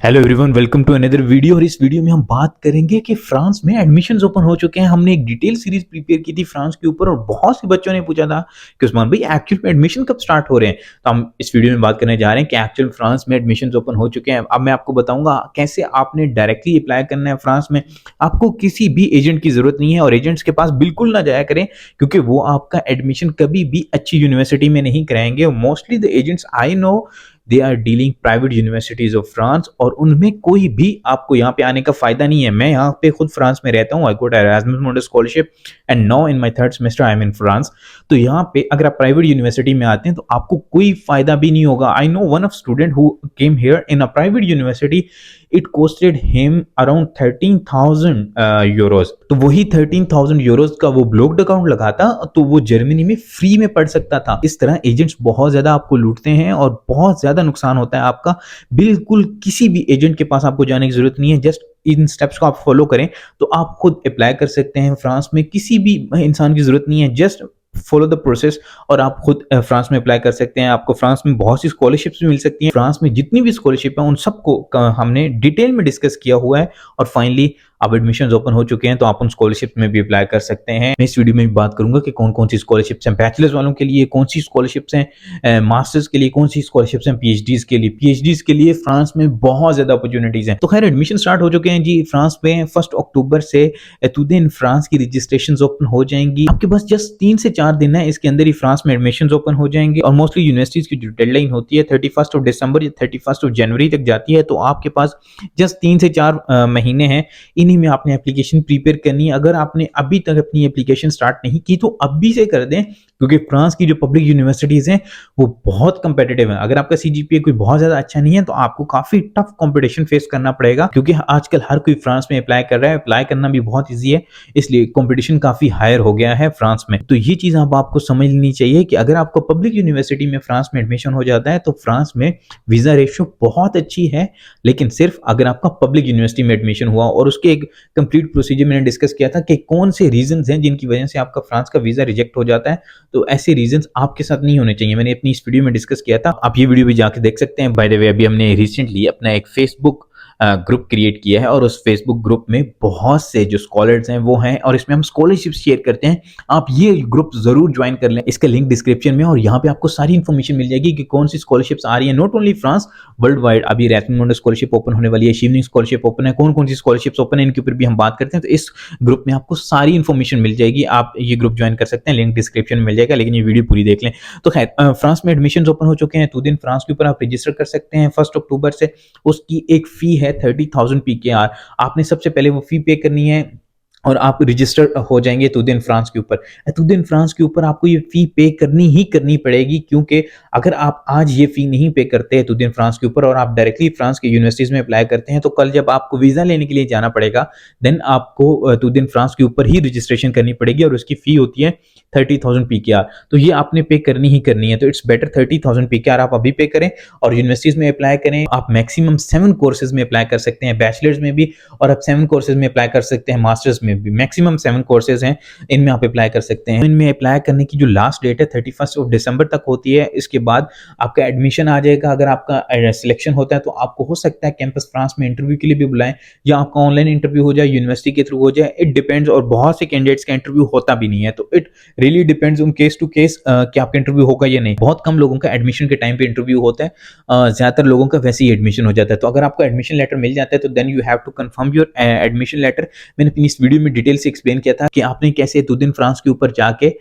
Hello everyone, welcome to another video. और इस video में हम बात करेंगे कि फ्रांस में एडमिशंस ओपन हो चुके हैं। हमने एक डिटेल सीरीज प्रिपेयर की थी फ्रांस के ऊपर और बहुत से बच्चों ने पूछा था कि उस्मान भाई एक्चुअल में एडमिशन कब स्टार्ट हो रहे हैं। तो हम इस वीडियो में बात करने जा रहे हैं कि एक्चुअल फ्रांस में एडमिशंस ओपन हो चुके हैं। अब मैं आपको बताऊंगा कैसे आपने डायरेक्टली अप्लाई करना है फ्रांस में। आपको किसी भी एजेंट की जरूरत नहीं है और एजेंट्स के पास बिल्कुल ना जाया करें, क्योंकि वो आपका एडमिशन कभी भी अच्छी यूनिवर्सिटी में नहीं कराएंगे। Mostly the agents I know they are dealing private universities of France और उनमें कोई भी आपको यहाँ पे आने का फायदा नहीं है। मैं यहाँ पे खुद फ्रांस में रहता हूँ। I got Erasmus Mundus scholarship and now in my third semester I am in France. तो यहाँ पे अगर आप प्राइवेट यूनिवर्सिटी में आते हैं तो आपको कोई फायदा भी नहीं होगा। I know one of student who came here in a private university, it costed him around 13,000 euros. तो वही 13,000 यूरोज का वो ब्लॉक्ड अकाउंट लगाता तो वो जर्मनी में फ्री में पढ़ सकता था। इस तरह एजेंट्स बहुत ज्यादा आपको लूटते हैं और बहुत ज्यादा नुकसान होता है आपका। बिल्कुल किसी भी एजेंट के पास आपको जाने की जरूरत नहीं है। जस्ट इन स्टेप्स को आप फॉलो करें तो आप खुद अप्लाई कर सकते हैं फ्रांस में। किसी भी इंसान की जरूरत नहीं है, जस्ट फॉलो द प्रोसेस और आप खुद फ्रांस में अप्लाई कर सकते हैं। आपको फ्रांस में बहुत सी स्कॉलरशिप्स भी मिल सकती हैं। फ्रांस में जितनी भी स्कॉलरशिप है उन सबको हमने डिटेल में डिस्कस किया हुआ है और फाइनली अब एडमिशंस ओपन हो चुके हैं तो आप उन स्कॉलरशिप में भी अप्लाई कर सकते हैं। मैं इस वीडियो में भी बात करूंगा कि कौन कौन सी स्कॉलरशिप्स हैं बैचलर्स वालों के लिए, कौन सी स्कॉलरशिप्स हैं मास्टर्स के लिए, कौन सी स्कॉलरशिप्स हैं पीएचडीज के लिए। पीएचडीज के लिए फ्रांस में बहुत ज्यादा अपॉर्चुनिटीज हैं। तो खैर एडमिशन स्टार्ट हो चुके हैं जी फ्रांस में। 1 अक्टूबर से एतुदे इन फ्रांस की रजिस्ट्रेशन ओपन हो जाएंगी। आपके पास जस्ट 3 से 4 दिन है, इसके अंदर ही फ्रांस में एडमिशन ओपन हो जाएंगे। और मोस्टली यूनिवर्सिटीज की जो डेडलाइन होती है 31 दिसंबर या 31 जनवरी तक जाती है। तो आपके पास जस्ट 3 से 4 महीने हैं। इन्हीं में आपने एप्लीकेशन प्रिपेयर करनी है। अगर आपने अभी तक अपनी एप्लीकेशन स्टार्ट नहीं की तो अभी से कर दें, क्योंकि फ्रांस की जो पब्लिक यूनिवर्सिटीज हैं वो बहुत कंपेटिटिव है। अगर आपका सीजीपीए कोई बहुत ज्यादा अच्छा नहीं है तो आपको काफी टफ कंपटीशन फेस करना पड़ेगा, क्योंकि आजकल हर कोई फ्रांस में अप्लाई कर रहा है। अप्लाई करना भी बहुत ईजी है, इसलिए कंपटीशन काफी हायर हो गया है फ्रांस में। तो ये चीज अब आपको समझ लेनी चाहिए कि अगर आपको पब्लिक यूनिवर्सिटी में फ्रांस में एडमिशन हो जाता है तो फ्रांस में वीजा रेशियो बहुत अच्छी है, लेकिन सिर्फ अगर आपका पब्लिक यूनिवर्सिटी में एडमिशन हुआ। और उसके एक कंप्लीट प्रोसीजर मैंने डिस्कस किया था कि कौन से रीजंस हैं जिनकी वजह से आपका फ्रांस का वीजा रिजेक्ट हो जाता है। तो ऐसे रीजंस आपके साथ नहीं होने चाहिए। मैंने अपनी इस वीडियो में डिस्कस किया था, आप ये वीडियो भी जाके देख सकते हैं। बाय द वे अभी हमने रिसेंटली अपना एक फेसबुक ग्रुप क्रिएट किया है और उस फेसबुक ग्रुप में बहुत से जो स्कॉलर्स हैं वो हैं और इसमें हम स्कॉलरशिप शेयर करते हैं। आप ये ग्रुप जरूर ज्वाइन कर लें, इसका लिंक डिस्क्रिप्शन में। और यहाँ पे आपको सारी इन्फॉर्मेशन मिल जाएगी कि कौन सी स्कॉलरशिप्स आ रही है, not only France, world wide. अभी एरास्मस मुंडस स्कॉलरशिप ओपन होने वाली है, शिवनिंग स्कॉलरशिप ओपन है, कौन कौन सी स्कॉलरशिप्स ओपन है इनके ऊपर भी हम बात करते हैं। तो इस ग्रुप में आपको सारी इन्फॉर्मेशन मिल जाएगी। आप ये ग्रुप ज्वाइन कर सकते हैं, लिंक डिस्क्रिप्शन में मिल जाएगा, लेकिन ये वीडियो पूरी देख लें। तो खैर फ्रांस में एडमिशन ओपन हो चुके हैं तो दिन फ्रांस के ऊपर आप रजिस्टर कर सकते हैं 1 अक्टूबर से। उसकी एक फी है 30,000 PKR। आपने सबसे पहले वो फी पे करनी है और आप रजिस्टर हो जाएंगे तुदिन फ्रांस के ऊपर। तुदिन फ्रांस के ऊपर आपको ये फी पे करनी पड़ेगी, क्योंकि अगर आप आज ये फी नहीं पे करते हैं तुदिन फ्रांस के ऊपर और आप डायरेक्टली फ्रांस के यूनिवर्सिटीज में अप्लाई करते हैं तो कल जब आपको वीजा लेने के लिए जाना पड़ेगा देन आपको तुदिन फ्रांस के ऊपर ही रजिस्ट्रेशन करनी पड़ेगी और उसकी फी होती है 30,000 PKR। तो ये आपने पे करनी है। तो इट्स बेटर 30,000 PKR आप अभी पे करें और यूनिवर्सिटीज में अप्लाई करें। आप मैक्सिमम 7 कोर्सेज में अप्लाई कर सकते हैं, बैचलर्स में भी, और आप 7 कोर्सेज में अप्लाई कर सकते हैं मास्टर्स में भी। मैक्सिमम 7 कोर्सेज हैं, इनमें आप अप्लाई कर सकते हैं। इनमें अप्लाई करने की जो लास्ट डेट है 31 दिसंबर तक होती है। इसके बाद आपका एडमिशन आ जाएगा। अगर आपका सिलेक्शन होता है तो आपको हो सकता है कैंपस फ्रांस में इंटरव्यू के लिए भी बुलाएं, या आपका ऑनलाइन इंटरव्यू हो जाए, यूनिवर्सिटी के थ्रू हो जाए, इट डिपेंड्स। और बहुत से कैंडिडेट्स का इंटरव्यू होता भी नहीं है, तो it really depends on case to case कि आपका इंटरव्यू होगा या नहीं। बहुत कम लोगों का एडमिशन के टाइम पे इंटरव्यू होता है, ज्यादातर लोगों का वैसे ही एडमिशन हो जाता है। तो अगर आपको एडमिशन लेटर मिल जाता है तो then you have to confirm your admission letter. मैंने अपनी इस वीडियो में डिटेल से एक्सप्लेन किया था कि आपने कैसे तुदिन फ्रांस के ऊपर जाके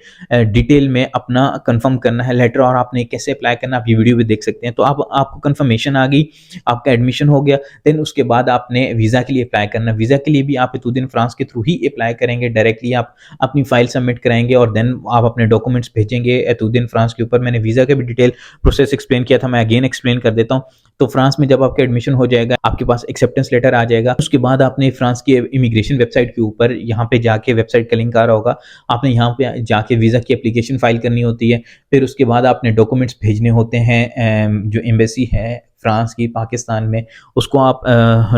डिटेल में अपना कंफर्म करना है लेटर और आपने कैसे अप्लाई करना, आप ये वीडियो भी देख सकते हैं। तो आपको कंफर्मेशन आ गई, आपका एडमिशन हो गया, देन उसके बाद आपने वीजा के लिए अप्लाई करना। वीजा के लिए भी आप तुदिन फ्रांस के थ्रू ही अप्लाई करेंगे, डायरेक्टली आप अपनी फाइल सबमिट कराएंगे और देन आप अपने डॉक्यूमेंट्स भेजेंगे तुदिन फ्रांस के ऊपर। मैंने वीजा का भी डिटेल प्रोसेस एक्सप्लेन किया था, मैं अगेन एक्सप्लेन कर देता हूँ। तो फ्रांस में जब आपका एडमिशन हो जाएगा आपके पास एक्सेप्टेंस लेटर आ जाएगा। उसके बाद आपने फ्रांस की इमिग्रेशन वेबसाइट के ऊपर यहाँ पे जाके, वेबसाइट का लिंक आ रहा होगा, आपने यहाँ पे जाके वीजा की एप्लीकेशन फाइल करनी होती है। फिर उसके बाद आपने डॉक्यूमेंट्स भेजने होते हैं जो एम्बेसी है फ्रांस की, पाकिस्तान में, उसको आप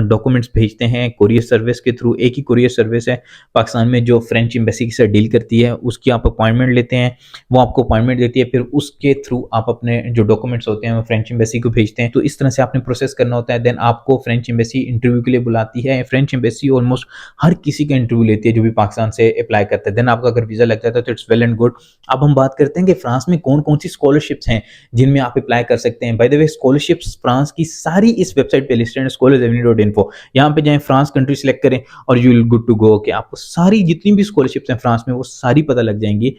डॉक्यूमेंट्स भेजते हैं कोरियर सर्विस के थ्रू। एक ही कोरियर सर्विस है पाकिस्तान में जो फ्रेंच एम्बेसी से डील करती है, उसकी आप अपॉइंटमेंट लेते हैं, वो आपको अपॉइंटमेंट देती है, फिर उसके थ्रू आप अपने जो डॉक्यूमेंट्स होते हैं वो फ्रेंच एम्बेसी को भेजते हैं। तो इस तरह से आपने प्रोसेस करना होता है। देन आपको फ्रेंच एम्बेसी इंटरव्यू के लिए बुलाती है। फ्रेंच एम्बेसी ऑलमोस्ट हर किसी का इंटरव्यू लेती है जो भी पाकिस्तान से अप्लाई करता है। देन आपका अगर वीजा लग जाता है तो इट्स वेल एंड गुड। अब हम बात करते हैं कि फ्रांस में कौन कौन सी स्कॉलरशिप्स हैं जिनमें आप अप्लाई कर सकते हैं। Bye the way, scholarships France की सारी इस वेबसाइट पे लिस्टेड है, scholars.avenue.info। यहाँ पे जाएं, फ्रांस कंट्री सेलेक्ट करें और you will good to go. कि आपको सारी जितनी भी स्कॉलरशिप्स हैं फ्रांस में वो सारी पता लग जाएंगी।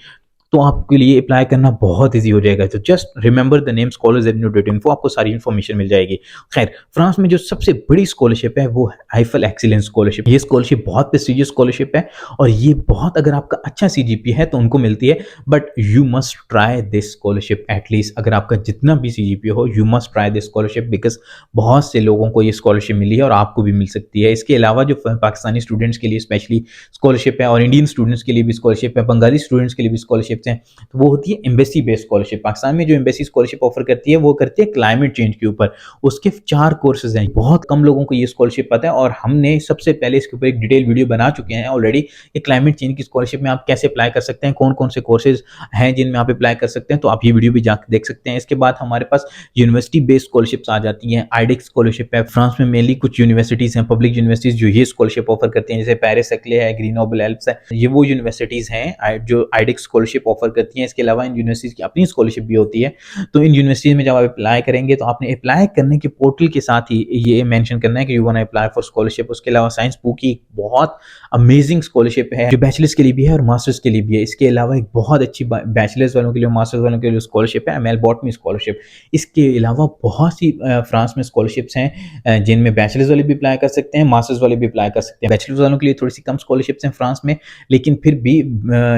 तो आपके लिए अप्लाई करना बहुत ईजी हो जाएगा। तो just remember the name scholars.avenue.info, आपको सारी इन्फॉर्मेशन मिल जाएगी। खैर, फ्रांस में जो सबसे बड़ी स्कॉलरशिप है वो है आईफल एक्सीलेंस स्कॉलरशिप। ये स्कॉलरशिप बहुत प्रेस्टिजियस स्कॉलरशिप है और ये बहुत, अगर आपका अच्छा सीजीपी है तो उनको मिलती है। But you must try this scholarship at least. अगर आपका जितना भी सीजीपी हो, you must try this scholarship, because बहुत से लोगों को ये स्कॉलरशिप मिली है और आपको भी मिल सकती है। इसके अलावा जो पाकिस्तानी स्टूडेंट्स के लिए स्पेशली स्कॉलरशिप है और इंडियन स्टूडेंट्स के लिए भी स्कॉलरशिप है, बंगाली स्टूडेंट्स के लिए भी स्कॉलरशिप हैं। तो वो होती है एम्बेसी बेस्ड स्कॉलरशिप। पाकिस्तान में जो एम्बेसी स्कॉलरशिप ऑफर करती है वो करती है क्लाइमेट चेंज के ऊपर। उसके 4 कोर्सेज हैं। बहुत कम लोगों को ये स्कॉलरशिप पता है और हमने सबसे पहले इसके ऊपर एक डिटेल वीडियो बना चुके हैं ऑलरेडी। ये क्लाइमेट चेंज की स्कॉलरशिप में आप कैसे अप्लाई कर सकते हैं, कौन कौन से कोर्सेज हैं जिनमें आप अप्लाई कर सकते हैं, तो आप ये वीडियो भी जाकर देख सकते हैं। इसके बाद हमारे पास यूनिवर्सिटी बेस्ड स्कॉलरशिप्स आ जाती हैं। आईडेक्स स्कॉलरशिप है। फ्रांस में मेनली कुछ यूनिवर्सिटीज हैं, पब्लिक यूनिवर्सिटीज, जो ये स्कॉलरशिप ऑफर करती हैं, जैसे पेरिस सक्ले है, ग्रीनोबल एल्प्स है। ये वो यूनिवर्सिटीज हैं जो आईडेक्स स्कॉलरशिप ऑफर करती हैं। इसके अलावा इन यूनिवर्सिटीज की अपनी स्कॉलरशिप भी होती है। तो इन यूनिवर्सिटीज में जब आप अप्लाई करेंगे तो आपने अप्लाई करने के पोर्टल के साथ ही ये मेंशन करना है कि you want to apply for scholarship. उसके अलावा साइंस पू की बहुत अमेजिंग स्कॉलरशिप है जो बैचलर्स के लिए भी है और मास्टर्स के लिए भी है। इसके अलावा एक बहुत अच्छी बैचलर्स वालों के लिए, मास्टर्स वालों के लिए स्कॉलरशिप है, एमएल बॉटनी स्कॉलरशिप। इसके अलावा बहुत सी फ्रांस में स्कॉलरशिप्स हैं जिनमें बैचलर्स वाले भी अप्लाई कर सकते हैं, मास्टर्स वाले भी अप्लाई कर सकते हैं। बैचलर्स वालों के लिए थोड़ी सी कम स्कॉलरशिप्स हैं फ्रांस में, लेकिन फिर भी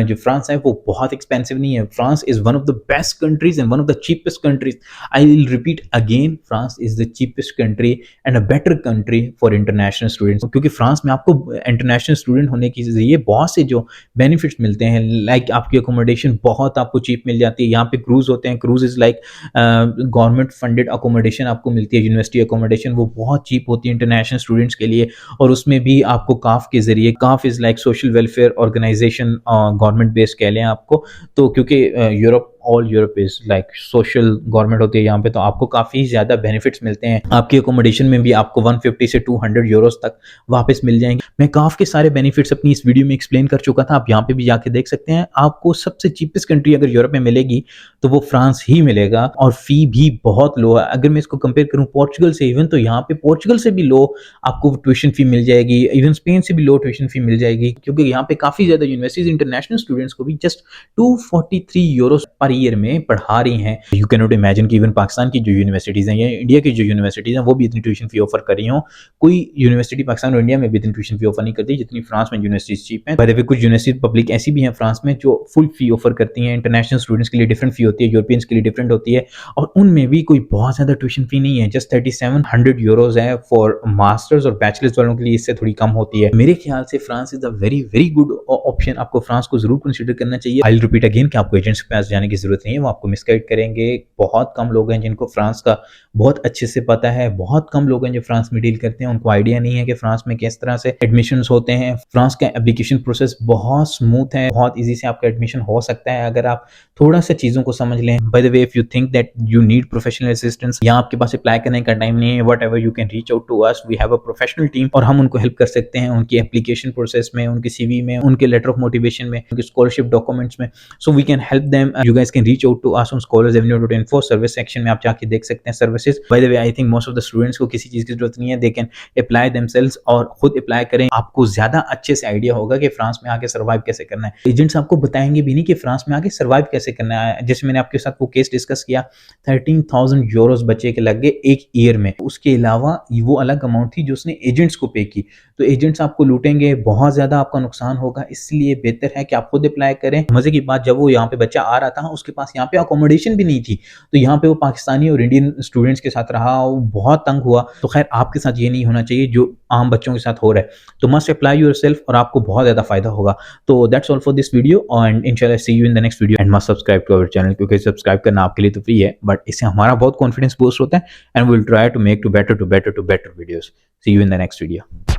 जो फ्रांस है वो बहुत एक्सपेंसिव नहीं है। France is one of the best countries and one of the cheapest countries. I will repeat again, France is the cheapest country and a better country for international students. क्योंकि France में आपको international student होने के जरिए बहुत से जो benefits मिलते हैं, लाइक आपकी अकोमोडेशन बहुत आपको चीप मिल जाती है। यहाँ पे क्रूज होते हैं, cruise is like government funded accommodation आपको मिलती है, यूनिवर्सिटी अकोमोडेशन, वो बहुत चीप होती है इंटरनेशनल स्टूडेंट्स के लिए। और उसमें भी आपको काफ के जरिए, CAF is like social welfare organisation, government based कह लें आपको। तो क्योंकि Europe, all Europe is like social government होती है यहाँ पे, तो आपको काफ़ी ज़्यादा बेनिफिट्स मिलते हैं। आपकी अकोमोडेशन में भी आपको 150 से 200 यूरोस तक वापस मिल जाएंगे। मैं काफ़ के सारे बेनिफिट्स अपनी इस वीडियो में एक्सप्लेन कर चुका था, आप यहाँ पे भी जाके देख सकते हैं। आपको सबसे चीपेस्ट कंट्री अगर यूरोप में मिलेगी तो वो फ्रांस ही मिलेगा और फी भी बहुत लो है। अगर मैं इसको कंपेयर करूँ पोर्चुगल से, इवन तो यहाँ पे पोर्चुगल से भी लो आपको ट्यूशन फी मिल जाएगी, इवन स्पेन से भी लो ट्यूशन फी मिल जाएगी, क्योंकि यहाँ पे काफ़ी ज़्यादा यूनिवर्सिटीज इंटरनेशनल स्टूडेंट्स को भी जस्ट 243 यूरो पर ईयर में पढ़ा रही हैं। यू कैन नॉट इमेजिन कि इवन पाकिस्तान की जो यूनिवर्सिटीज़ हैं या इंडिया की जो यूनिवर्सिटीज़ हैं वो भी इतनी ट्यूशन फी ऑफर कर रही हों। कोई यूनिवर्सिटी पाकिस्तान और इंडिया में भी इतनी ट्यूशन फी ऑफर नहीं करती जितनी फ्रांस में यूनिवर्सिटीज चीप हैं। बाय द वे, कुछ यूनिवर्सिटी पब्लिक ऐसी भी हैं फ्रांस में जो फुल फी ऑफर करती हैं। इंटरनेशनल स्टूडेंट्स के लिए डिफरेंट फी होती है, यूरोपियंस के लिए डिफरेंट होती है, और उनमें भी कोई बहुत ज़्यादा ट्यूशन फी नहीं है, जस्ट 3700 यूरोज है फॉर मास्टर्स, और बैचलर्स वालों के लिए इससे थोड़ी कम होती है। मेरे ख्याल से France is a very very good option. आपको फ्रांस को जरूर कंसिडर करना चाहिए। आई विल रिपीट अगेन कि आपको एजेंट्स के पास जाने की जरूरत नहीं है, वो आपको मिसगाइड करेंगे। बहुत कम लोग हैं जिनको फ्रांस का बहुत अच्छे से पता है, बहुत कम लोग हैं जो फ्रांस में डील करते हैं, उनको आइडिया नहीं है कि फ्रांस में किस तरह से एडमिशंस होते हैं। फ्रांस का एप्लीकेशन प्रोसेस बहुत स्मूथ है, बहुत इजी से आपका एडमिशन हो सकता है अगर आप थोड़ा सा चीज़ों को समझ लें। By the way, if you think that you need professional assistance या आपके पास अप्लाई करने का टाइम नहीं है, whatever, you can reach out to us, we have a professional team, और हम उनको हेल्प कर सकते हैं उनकी एप्लीकेशन प्रोसेस में, उनके सीवी में, उनके लेटर ऑफ मोटिवेशन में, उनके स्कॉलरशिप डॉक्यूमेंट्स में। So we can help them. You guys can reach out to us on scholars.avenue.info service section में आप जाके देख सकते हैं services. By the way, I think most of the students को किसी चीज़ की जरूरत नहीं है, दे कैन अप्लाई देमसेल्व्स और खुद अप्लाई करें। आपको ज़्यादा अच्छे से आइडिया होगा कि फ्रांस में आके सर्वाइव कैसे करना है। एजेंट्स आपको बताएंगे भी नहीं कि फ्रांस में आके सर्वाइव कैसे करना है। जैसे मैंने आपके साथ वो केस डिस्कस किया, 13,000 यूरोज बच्चे के लग गए एक ईयर में। उसके अलावा वो अलग अमाउंट थी जो उसने एजेंट्स को पे की। तो एजेंट्स आपको लूटेंगे, बहुत ज़्यादा आपका नुकसान होगा, इसलिए बेहतर है कि आप खुद अप्लाई करें। मजे की बात, जब वो यहाँ पे बच्चा आ रहा था उसके पास यहाँ पे अकोमोडेशन भी नहीं थी, तो यहाँ पे वो पाकिस्तानी और इंडियन स्टूडेंट्स के साथ रहा, वो बहुत तंग हुआ। तो खैर आपके साथ ये नहीं होना चाहिए जो आम बच्चों के साथ हो रहा है, तो मस्ट अप्लाई योरसेल्फ और आपको बहुत ज़्यादा फायदा होगा। तो that's all for this video and इंशाल्लाह see you in the next video and must subscribe to our channel, क्योंकि सब्सक्राइब करना आपके लिए तो फ्री है, बट इससे हमारा बहुत कॉन्फिडेंस बूस्ट होता है and we will try to make two better videos. See you in the next video.